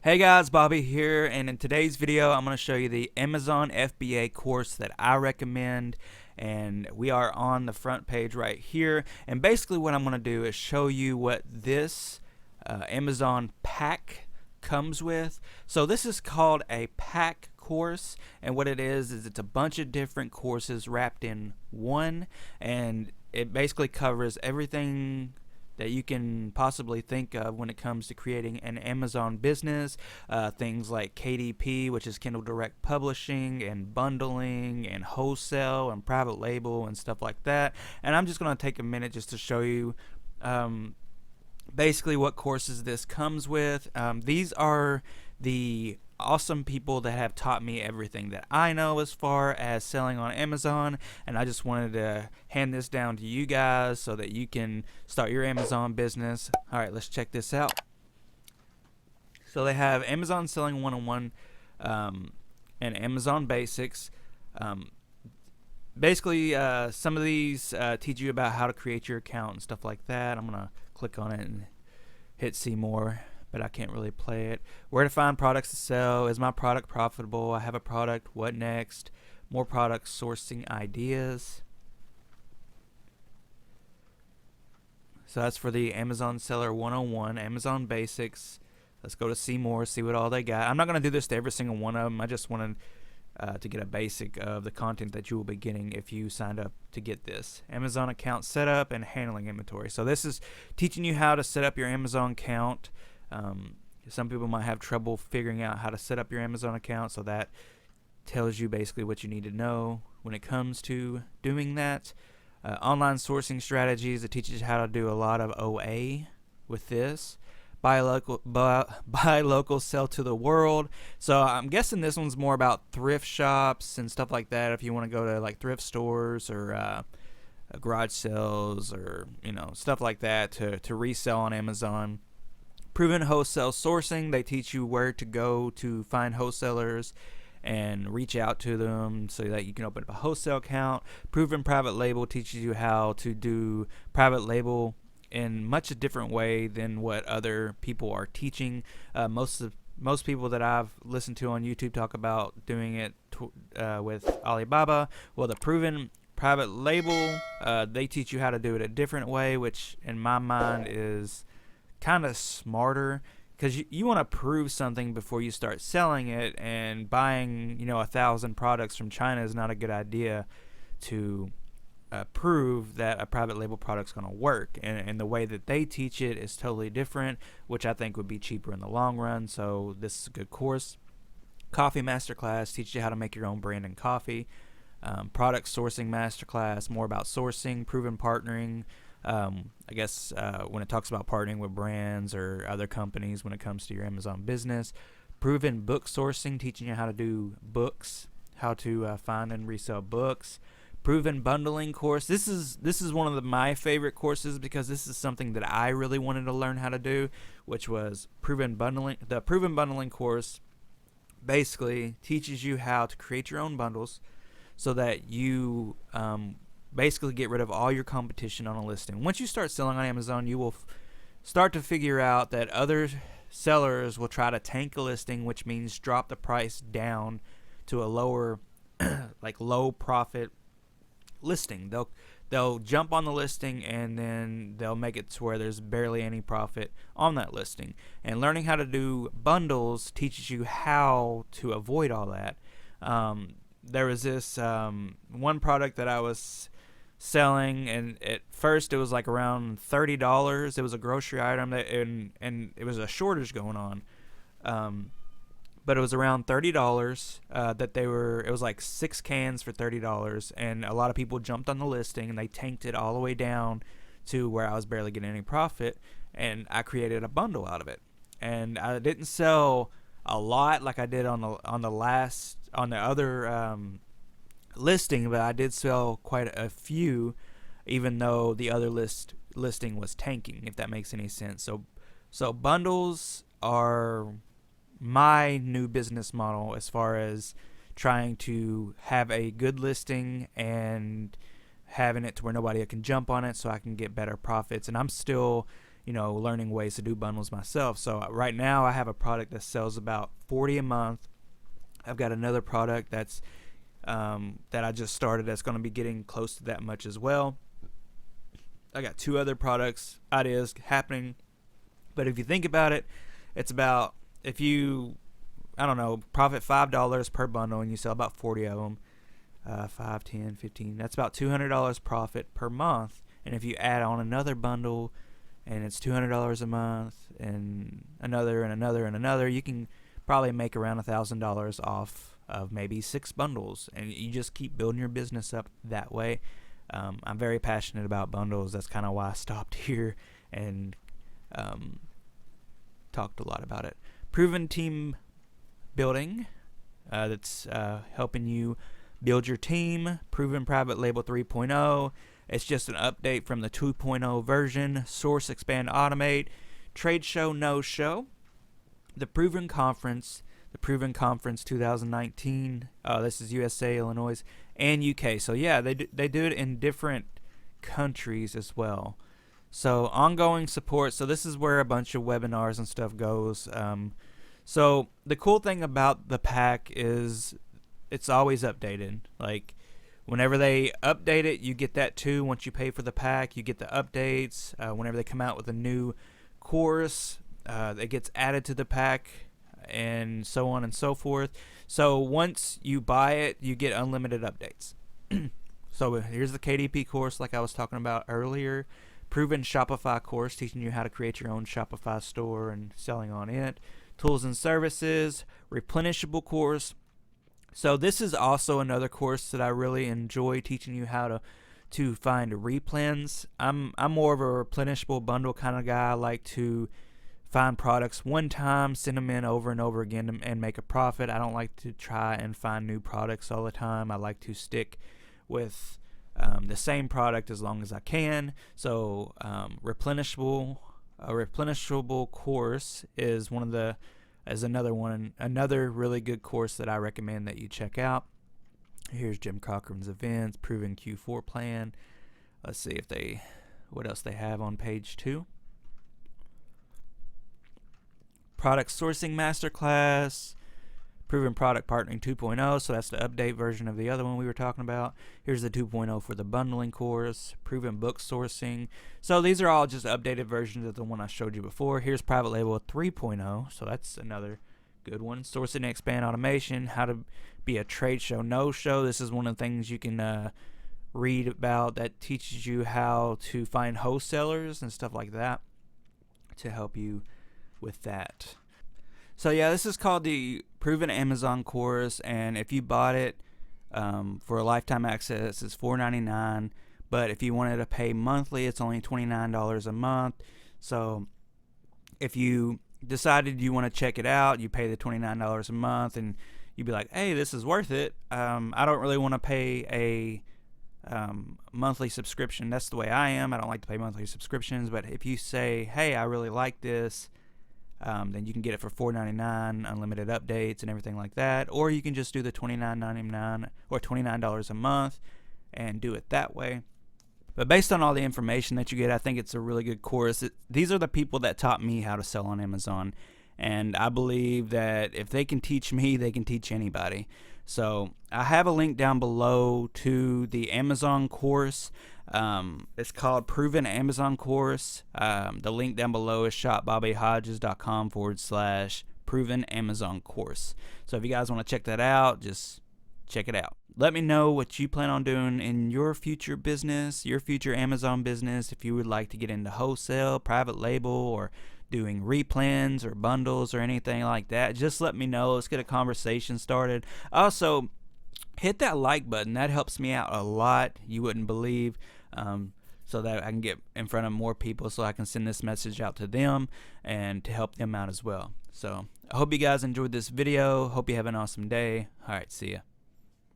Hey guys, Bobby here, and in today's video I'm going to show you the Amazon FBA course that I recommend, and we are on the front page right here. And basically what I'm going to do is show you what this Amazon pack comes with. So this is called a pack course, and what it is it's a bunch of different courses wrapped in one, and it basically covers everything that you can possibly think of when it comes to creating an Amazon business. Things like KDP, which is Kindle Direct Publishing, and bundling, and wholesale, and private label, and stuff like that. And I'm just going to take a minute just to show you basically what courses this comes with. These are the awesome people that have taught me everything that I know as far as selling on Amazon, and I just wanted to hand this down to you guys so that you can start your Amazon business. Alright, let's check this out. So they have Amazon Selling 101 and Amazon Basics. Basically, some of these teach you about how to create your account and stuff like that. I'm going to click on it and hit see more, but I can't really play it. Where to find products to sell. Is my product profitable? I have a product. What next? More product sourcing ideas. So that's for the Amazon Seller 101, Amazon Basics. Let's go to see more, see what all they got. I'm not going to do this to every single one of them. I just wanted to get a basic of the content that you will be getting if you signed up to get this. Amazon account setup and handling inventory. So this is teaching you how to set up your Amazon account. Some people might have trouble figuring out how to set up your Amazon account, so that tells you basically what you need to know when it comes to doing that. Online sourcing strategies. It teaches you how to do a lot of OA with this. Buy local, sell to the world. So I'm guessing this one's more about thrift shops and stuff like that. If you want to go to like thrift stores or garage sales or stuff like that to resell on Amazon. Proven wholesale sourcing. They teach you where to go to find wholesalers and reach out to them so that you can open up a wholesale account. Proven private label teaches you how to do private label in much a different way than what other people are teaching. Most people that I've listened to on YouTube talk about doing it with Alibaba. Well, the proven private label, they teach you how to do it a different way, which in my mind is kind of smarter, because you want to prove something before you start selling it, and buying 1,000 products from China is not a good idea to prove that a private label product's going to work. And the way that they teach it is totally different, which I think would be cheaper in the long run. So this is a good course. Coffee Masterclass teaches you how to make your own brand in coffee. Product Sourcing Masterclass, more about sourcing. Proven Partnering, I guess when it talks about partnering with brands or other companies when it comes to your Amazon business. Proven Book Sourcing, teaching you how to do books, how to find and resell books. Proven Bundling course. This is one of my favorite courses, because this is something that I really wanted to learn how to do, which was Proven Bundling. The Proven Bundling course basically teaches you how to create your own bundles so that you basically get rid of all your competition on a listing. Once you start selling on Amazon, you will start to figure out that other sellers will try to tank a listing, which means drop the price down to a lower like low profit listing. They'll jump on the listing, and then they'll make it to where there's barely any profit on that listing. And learning how to do bundles teaches you how to avoid all that. There was this one product that I was selling, and at first it was like around $30. It was a grocery item, and it was a shortage going on. But it was around $30 it was like 6 cans for $30, and a lot of people jumped on the listing, and they tanked it all the way down to where I was barely getting any profit, and I created a bundle out of it. And I didn't sell a lot like I did on the other listing, but I did sell quite a few, even though the other listing was tanking, if that makes any sense. So bundles are my new business model as far as trying to have a good listing and having it to where nobody can jump on it, so I can get better profits. And I'm still learning ways to do bundles myself. So right now I have a product that sells about 40 a month. I've got another product that's that I just started that's going to be getting close to that much as well. I got 2 other products ideas happening. But if you think about it, it's about, if you, profit $5 per bundle and you sell about 40 of them, 5, 10, 15, that's about $200 profit per month. And if you add on another bundle and it's $200 a month and another and another and another, you can probably make around $1,000 off of maybe 6 bundles, and you just keep building your business up that way. I'm very passionate about bundles. That's kind of why I stopped here and talked a lot about it. Proven team building, that's helping you build your team. Proven Private Label 3.0. It's just an update from the 2.0 version. Source, Expand, Automate. Trade Show, No Show. The Proven Conference 2019. This is USA, Illinois, and UK. So yeah, they do it in different countries as well. So ongoing support. So this is where a bunch of webinars and stuff goes. So the cool thing about the pack is it's always updated. Like whenever they update it, you get that too. Once you pay for the pack, you get the updates. Whenever they come out with a new course, it gets added to the pack, and so on and so forth. So once you buy it, you get unlimited updates. So here's the KDP course, like I was talking about earlier. Proven Shopify course, teaching you how to create your own Shopify store and selling on it. Tools and services. Replenishable course. So this is also another course that I really enjoy, teaching you how to find replens. I'm more of a replenishable bundle kind of guy. I like to find products one time, send them in over and over again and make a profit. I don't like to try and find new products all the time. I like to stick with the same product as long as I can. So a replenishable course is another really good course that I recommend that you check out. Here's Jim Cochran's events, Proven Q4 plan. Let's see what else they have on page 2. Product Sourcing Masterclass, Proven Product Partnering 2.0, so that's the update version of the other one we were talking about. Here's the 2.0 for the bundling course. Proven Book Sourcing. So these are all just updated versions of the one I showed you before. Here's Private Label 3.0, so that's another good one. Sourcing and Expand Automation, how to be a trade show no-show. This is one of the things you can read about that teaches you how to find wholesalers and stuff like that to help you with that. So yeah, this is called the Proven Amazon course, and if you bought it for a lifetime access, it's $4.99. But if you wanted to pay monthly, it's only $29 a month. So if you decided you want to check it out, you pay the $29 a month, and you'd be like, hey, this is worth it. I don't really want to pay a monthly subscription. That's the way I am. I don't like to pay monthly subscriptions. But if you say, hey, I really like this, then you can get it for $4.99, unlimited updates and everything like that. Or you can just do the $29.99 or $29 a month and do it that way. But based on all the information that you get, I think it's a really good course. These are the people that taught me how to sell on Amazon. And I believe that if they can teach me, they can teach anybody. So I have a link down below to the Amazon course. It's called Proven Amazon Course. The link down below is shopbobbyhodges.com/Proven Amazon Course. So if you guys want to check that out, just check it out. Let me know what you plan on doing in your future business, your future Amazon business. If you would like to get into wholesale, private label, or doing replens or bundles or anything like that, just let me know. Let's get a conversation started. Also, hit that like button. That helps me out a lot. You wouldn't believe. So that I can get in front of more people, so I can send this message out to them and to help them out as well. So I hope you guys enjoyed this video. Hope you have an awesome day. All right, see ya.